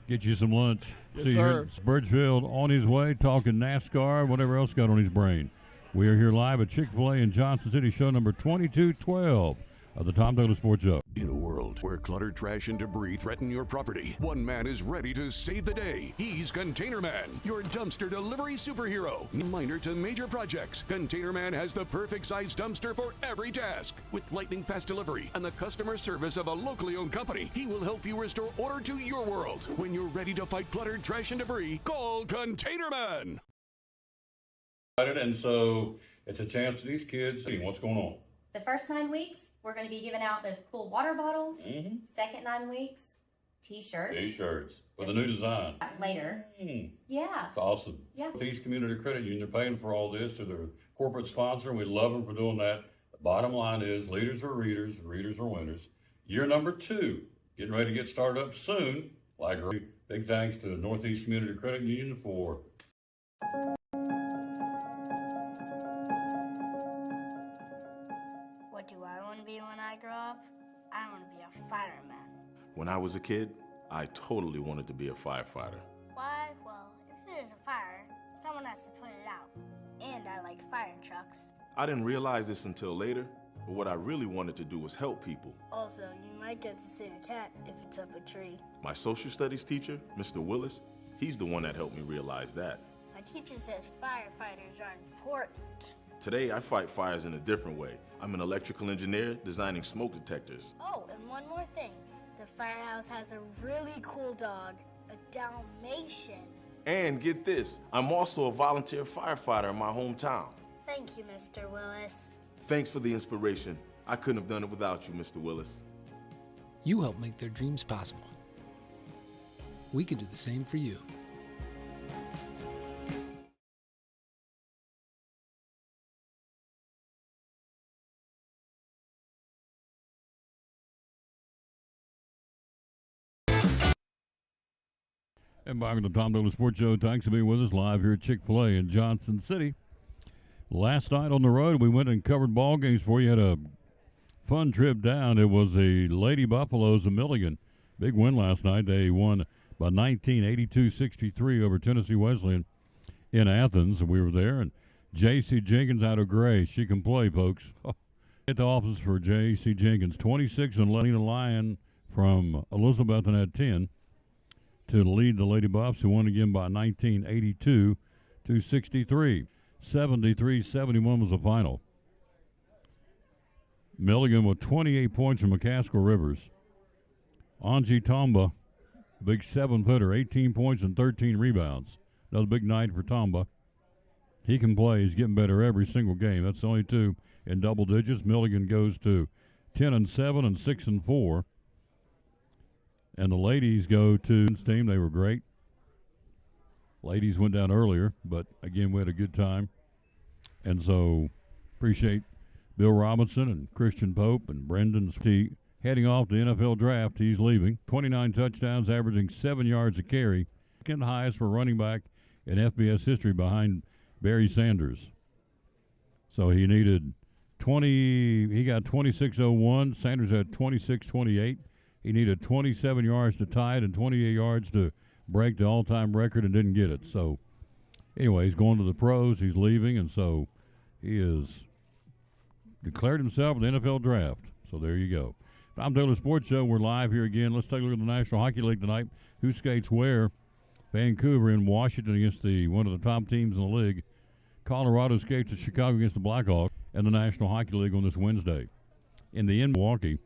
get you some lunch. Yes, See you sir. here. It's Birchfield on his way, talking NASCAR, whatever else got on his brain. We are here live at Chick-fil-A in Johnson City, show number 2212 of the Tom Douglas Sports Show. In a world where clutter, trash, and debris threaten your property, one man is ready to save the day. He's Container Man, your dumpster delivery superhero. Minor to major projects, Container Man has the perfect size dumpster for every task. With lightning fast delivery and the customer service of a locally owned company, he will help you restore order to your world. When you're ready to fight clutter, trash, and debris, call Container Man. And so it's a chance for these kids to see what's going on. The first 9 weeks, we're going to be giving out those cool water bottles. Second 9 weeks, t-shirts. T-shirts with a new design. Later. Yeah. It's awesome. Yeah. Northeast Community Credit Union, they're paying for all this through their corporate sponsor, and we love them for doing that. The bottom line is leaders are readers, readers are winners. Year number 2, getting ready to get started up soon. Like big thanks to the Northeast Community Credit Union for What do I want to be when I grow up? I want to be a fireman. When I was a kid, I totally wanted to be a firefighter. Why? Well, if there's a fire, someone has to put it out. And I like fire trucks. I didn't realize this until later, but what I really wanted to do was help people. Also, you might get to save a cat if it's up a tree. My social studies teacher, Mr. Willis, he's the one that helped me realize that. My teacher says firefighters are important. Today, I fight fires in a different way. I'm an electrical engineer designing smoke detectors. Oh, and one more thing. The firehouse has a really cool dog, a Dalmatian. And get this, I'm also a volunteer firefighter in my hometown. Thank you, Mr. Willis. Thanks for the inspiration. I couldn't have done it without you, Mr. Willis. You help make their dreams possible. We can do the same for you. And back to the Tom Douglas Sports Show. Thanks for being with us live here at Chick-fil-A in Johnson City. Last night on the road, we went and covered ball games for you. Had a fun trip down. It was the Lady Buffaloes of Milligan. Big win last night. They won by 19, 82-63 over Tennessee Wesleyan in Athens. We were there. And J.C. Jenkins out of Gray. She can play, folks. At the office for J.C. Jenkins. 26 and Lena Lyon from Elizabethton had 10. To lead the Lady Buffs, who won again by 19, 82-63. 73-71 was the final. Milligan with 28 points from McCaskill Rivers. Angie Tomba, big 7-footer, 18 points and 13 rebounds. Another big night for Tomba. He can play. He's getting better every single game. That's the only 2 in double digits. Milligan goes to 10-7 and 6-4. And the ladies go to team. They were great. Ladies went down earlier, but again, we had a good time. And so appreciate Bill Robinson and Christian Pope and Brendan T. Heading off the NFL draft, he's leaving. 29 touchdowns, averaging 7 yards a carry. Second highest for running back in FBS history behind Barry Sanders. So he needed 20. He got 26.01. Sanders had 26.28. He needed 27 yards to tie it and 28 yards to break the all-time record and didn't get it. So, anyway, he's going to the pros. He's leaving, and so he has declared himself in the NFL draft. So there you go. Tom Douglas Sports Show. We're live here again. Let's take a look at the National Hockey League tonight. Who skates where? Vancouver in Washington against one of the top teams in the league. Colorado skates at Chicago against the Blackhawks and the National Hockey League on this Wednesday. In the Milwaukee,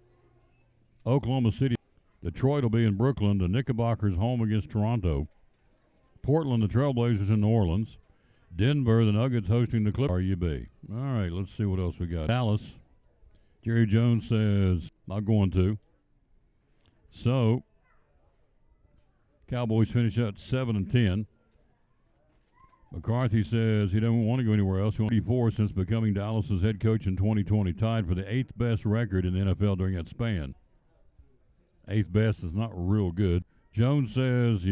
Oklahoma City, Detroit will be in Brooklyn. The Knickerbockers home against Toronto. Portland, the Trailblazers in New Orleans. Denver, the Nuggets hosting the Clippers. RUB. All right, let's see what else we got. Dallas, Jerry Jones says not going to. So, Cowboys finish at 7-10. McCarthy says he doesn't want to go anywhere else. He won 84 since becoming Dallas's head coach in 2020, tied for the 8th best record in the NFL during that span. 8th best is not real good. Jones says,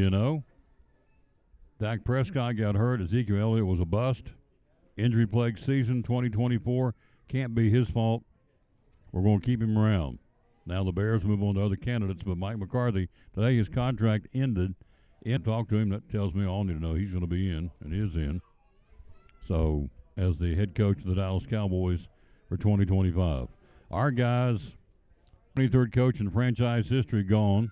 Dak Prescott got hurt. Ezekiel Elliott was a bust. Injury-plagued season 2024 can't be his fault. We're going to keep him around. Now the Bears move on to other candidates, but Mike McCarthy, today his contract ended. Talk to him, that tells me all I need to know. He's going to be in, and is in. So, as the head coach of the Dallas Cowboys for 2025. Our guys, 23rd coach in franchise history, gone.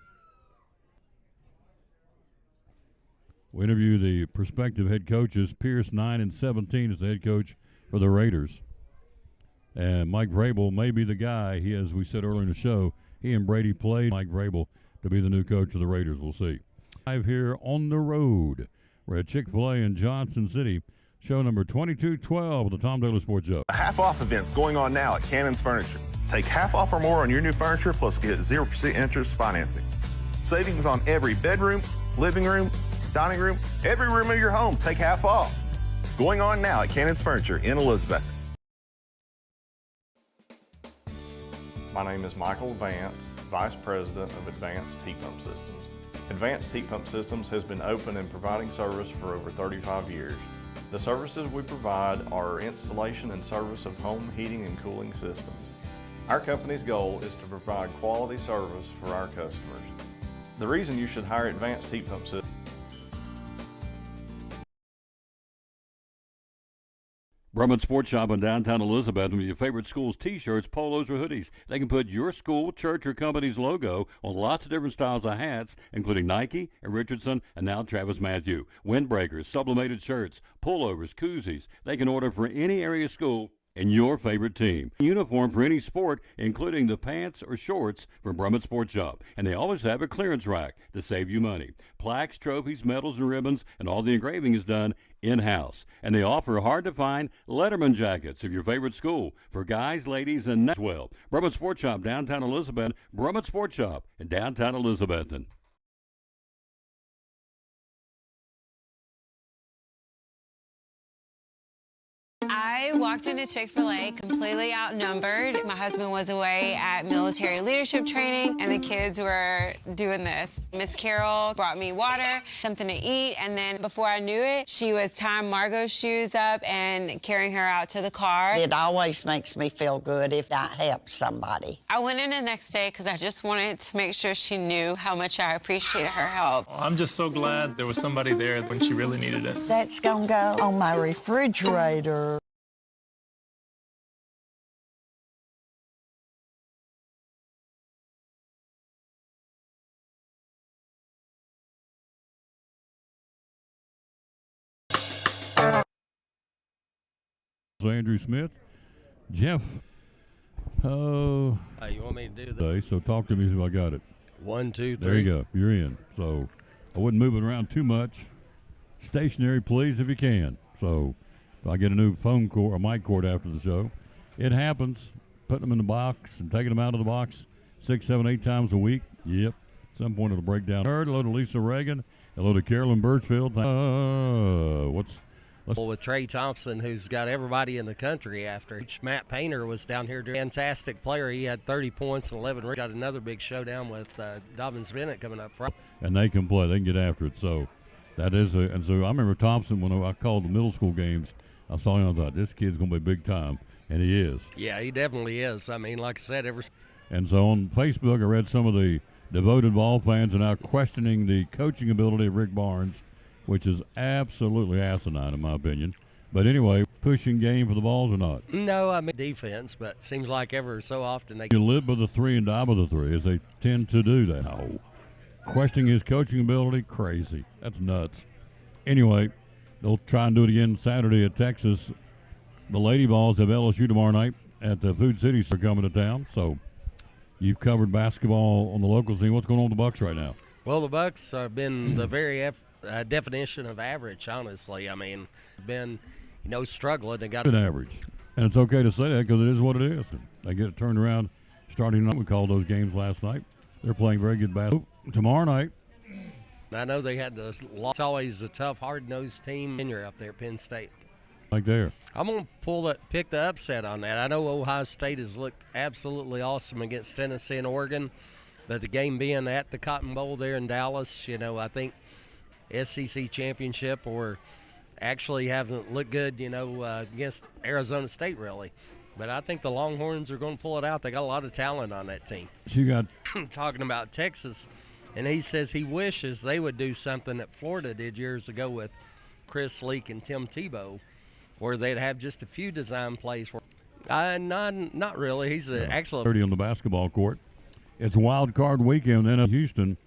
We interview the prospective head coaches. Pierce, 9-17, is the head coach for the Raiders. And Mike Vrabel may be the guy. As we said earlier in the show, he and Brady played Mike Vrabel to be the new coach of the Raiders. We'll see. Live here on the road. We're at Chick-fil-A in Johnson City. Show number 2212 of the Tom Taylor Sports Show. A half-off event's going on now at Cannon's Furniture. Take half off or more on your new furniture, plus get 0% interest financing. Savings on every bedroom, living room, dining room, every room of your home. Take half off. Going on now at Cannon's Furniture in Elizabeth. My name is Michael Vance, Vice President of Advanced Heat Pump Systems. Advanced Heat Pump Systems has been open and providing service for over 35 years. The services we provide are installation and service of home heating and cooling systems. Our company's goal is to provide quality service for our customers. The reason you should hire Advanced Heat Pump Systems. Brumman Sports Shop in downtown Elizabeth with your favorite school's t-shirts, polos, or hoodies. They can put your school, church, or company's logo on lots of different styles of hats, including Nike and Richardson and now Travis Matthew. Windbreakers, sublimated shirts, pullovers, koozies. They can order for any area school and your favorite team. Uniform for any sport, including the pants or shorts from Brumman Sports Shop. And they always have a clearance rack to save you money. Plaques, trophies, medals, and ribbons, and all the engraving is done in-house. And they offer hard-to-find Letterman jackets of your favorite school for guys, ladies, and as well. Brumman Sports Shop, downtown Elizabeth. Brumman Sports Shop in downtown Elizabethton. I walked into Chick-fil-A completely outnumbered. My husband was away at military leadership training, and the kids were doing this. Miss Carol brought me water, something to eat, and then before I knew it, she was tying Margot's shoes up and carrying her out to the car. It always makes me feel good if I help somebody. I went in the next day because I just wanted to make sure she knew how much I appreciated her help. I'm just so glad there was somebody there when she really needed it. That's gonna go on my refrigerator. Andrew Smith. Jeff. You want me to do that? So talk to me if I got it. 1, 2, 3. There you go. You're in. So I wouldn't move it around too much. Stationary, please, if you can. So if I get a new phone cord, a mic cord after the show. It happens. Putting them in the box and taking them out of the box 6, 7, 8 times a week. Yep. At some point it'll break down. Hello to Lisa Reagan. Hello to Carolyn Birchfield. With Trey Thompson, who's got everybody in the country after. Matt Painter was down here. Fantastic player. He had 30 points and 11. Got another big showdown with Dobbins Bennett coming up front. And they can play. They can get after it. So that is and so I remember Thompson when I called the middle school games. I saw him. I thought this kid's going to be big time, and he is. Yeah, he definitely is. I mean, like I said, And so on Facebook, I read some of the devoted ball fans are now questioning the coaching ability of Rick Barnes, which is absolutely asinine in my opinion. But anyway, pushing game for the balls or not? No, I mean defense, but seems like ever so often they you live by the 3 and die by the 3, as they tend to do that. No. questioning his coaching ability. Crazy. That's nuts. Anyway, they'll try and do it again Saturday at Texas. The Lady Vols have LSU tomorrow night at the Food City. They're coming to town. So you've covered basketball on the local scene. What's going on with the Bucks right now? Well, the Bucks have been the very definition of average, honestly. I mean, been, struggling. They got an average. And it's okay to say that because it is what it is. And they get it turned around starting night. We called those games last night. They're playing very good basketball. Tomorrow night. I know they had the loss. It's always a tough, hard-nosed team. And you're up there at Penn State. Like there. I'm going to pick the upset on that. I know Ohio State has looked absolutely awesome against Tennessee and Oregon, but the game being at the Cotton Bowl there in Dallas, I think SEC championship or actually haven't looked good, against Arizona State really. But I think the Longhorns are going to pull it out. They got a lot of talent on that team. You got talking about Texas, and he says he wishes they would do something that Florida did years ago with Chris Leak and Tim Tebow, where they'd have just a few design plays. Not really. He's actually 30 on the basketball court. It's wild card weekend then at Houston.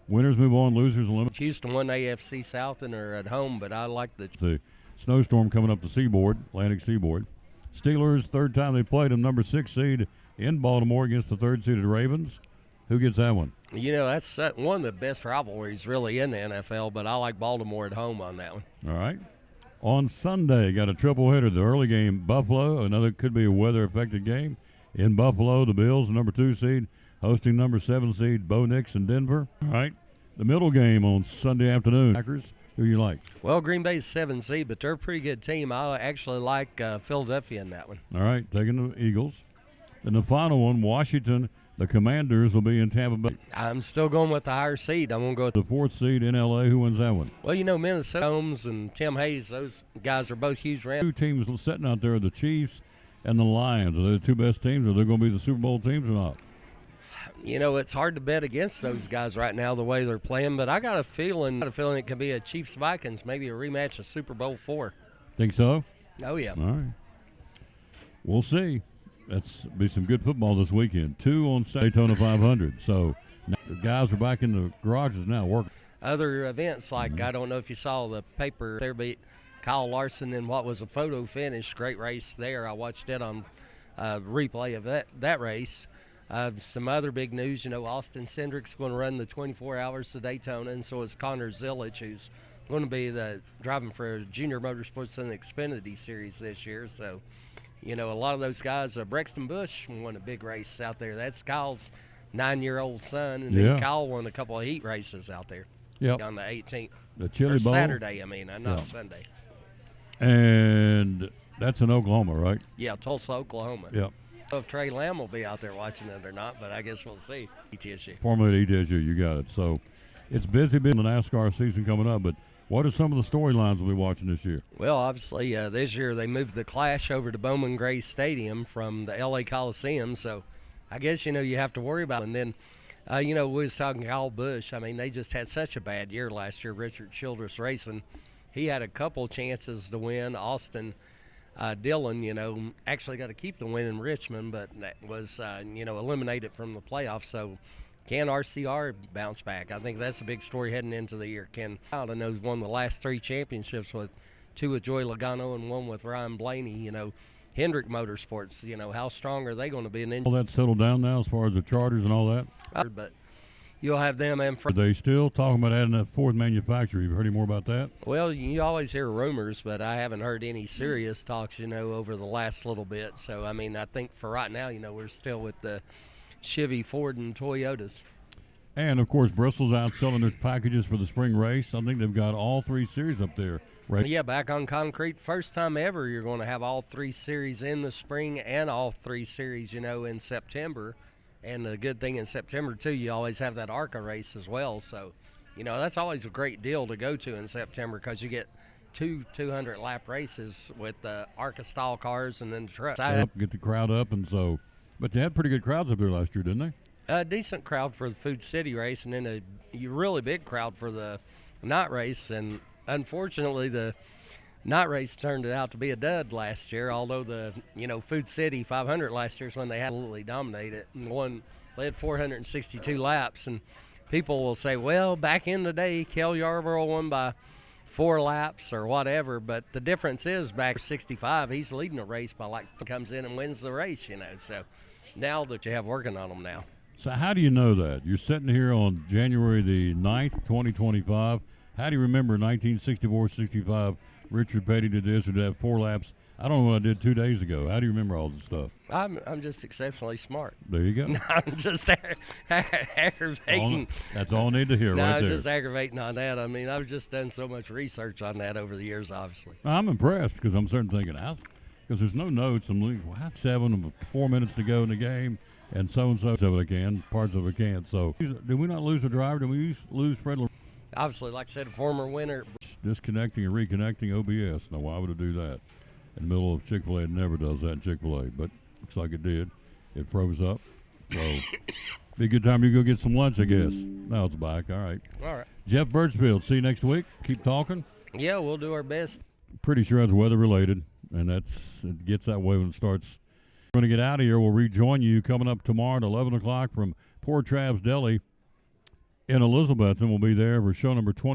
Winners move on, losers eliminated. Houston won AFC South and are at home, but I like the snowstorm coming up the seaboard, Atlantic seaboard. Steelers, third time they played them, number 6 seed in Baltimore against the third seeded Ravens. Who gets that one? That's one of the best rivalries really in the NFL, but I like Baltimore at home on that one. All right. On Sunday, got a triple hitter. The early game, Buffalo. Another could be a weather-affected game. In Buffalo, the Bills, number 2 seed, hosting number 7 seed, Bo Nix in Denver. All right. The middle game on Sunday afternoon. Packers, who you like? Well, Green Bay's 7 seed, but they're a pretty good team. I actually like Philadelphia in that one. All right, taking the Eagles. Then the final one, Washington. The Commanders will be in Tampa Bay. I'm still going with the higher seed. I'm going to go with the 4th seed in L.A. Who wins that one? Well, Minnesota Holmes and Tim Hayes, those guys are both huge rounds. 2 teams sitting out there, the Chiefs and the Lions. Are they the 2 best teams? Are they going to be the Super Bowl teams or not? It's hard to bet against those guys right now the way they're playing, but I got a feeling it could be a Chiefs-Vikings, maybe a rematch of Super Bowl 4. Think so? Oh, yeah. All right. We'll see. That's be some good football this weekend. 2 on Daytona 500. So the guys are back in the garages now working. Other events like I don't know if you saw the paper there beat Kyle Larson in what was a photo finish. Great race there. I watched it on replay of that race. Some other big news. Austin Cindric's going to run the 24 hours to Daytona, and so is Connor Zilic, who's going to be driving for Junior Motorsports in the Xfinity Series this year. So. A lot of those guys, Brexton Bush won a big race out there. That's Kyle's 9-year-old son, and then Kyle won a couple of heat races out there on the 18th. The Chili Bowl? Saturday, not Sunday. And that's in Oklahoma, right? Yeah, Tulsa, Oklahoma. Yep. If Trey Lamb will be out there watching it or not, but I guess we'll see. ETSU. Formerly at ETSU, you got it. So it's busy being the NASCAR season coming up, but what are some of the storylines we'll be watching this year? Well, obviously, this year they moved the Clash over to Bowman Gray Stadium from the L.A. Coliseum, so I guess, you have to worry about it. And then, we was talking Kyle Busch. They just had such a bad year last year, Richard Childress Racing. He had a couple chances to win. Austin Dillon, actually got to keep the win in Richmond, but that was, eliminated from the playoffs, so can RCR bounce back? I think that's a big story heading into the year. Ken Alden has won the last 3 championships with 2 with Joey Logano and 1 with Ryan Blaney. Hendrick Motorsports, how strong are they going to be? And all that settled down now as far as the charters and all that? But you'll have them and Are they still talking about adding a 4th manufacturer? Have you heard any more about that? Well, you always hear rumors, but I haven't heard any serious talks, over the last little bit. So, I think for right now, we're still with the Chevy, Ford, and Toyotas. And, of course, Bristol's out selling their packages for the spring race. I think they've got all 3 series up there. Right? Yeah, back on concrete. First time ever you're going to have all 3 series in the spring and all 3 series, in September. And the good thing in September, too, you always have that ARCA race as well. So, that's always a great deal to go to in September because you get 2 200-lap races with the ARCA-style cars and then the trucks. Get the crowd up, and so – but they had pretty good crowds up there last year, didn't they? A decent crowd for the Food City race, and then a really big crowd for the night race. And unfortunately, the night race turned out to be a dud last year. Although the Food City 500 last year is when they absolutely dominated and won. They had 462 laps, and people will say, well, back in the day, Kel Yarborough won by 4 laps or whatever, but the difference is back 65, he's leading the race by comes in and wins the race, so now that you have working on him now. So how do you know that? You're sitting here on January the 9th, 2025. How do you remember 1964-65, Richard Petty did this or that, 4 laps? I don't know what I did 2 days ago. How do you remember all this stuff? I'm just exceptionally smart. There you go. No, I'm just aggravating. That's all I need to hear right there. I'm just aggravating on that. I mean, I've just done so much research on that over the years, obviously. I'm impressed because I'm starting thinking, because there's no notes. I'm like, well, 4 minutes to go in the game, and so-and-so of it can, parts of it can't. So did we not lose a driver? Did we lose Fred? Obviously, like I said, a former winner. Disconnecting and reconnecting OBS. Now, why would it do that? In the middle of Chick-fil-A, it never does that in Chick-fil-A, but looks like it did. It froze up. So, be a good time to go get some lunch, I guess. Now it's back. All right. All right. Jeff Birchfield, see you next week. Keep talking. Yeah, we'll do our best. Pretty sure that's weather-related, and it gets that way when it starts. We're going to get out of here. We'll rejoin you coming up tomorrow at 11 o'clock from Poor Trav's Deli in Elizabeth, and we'll be there for show number 20.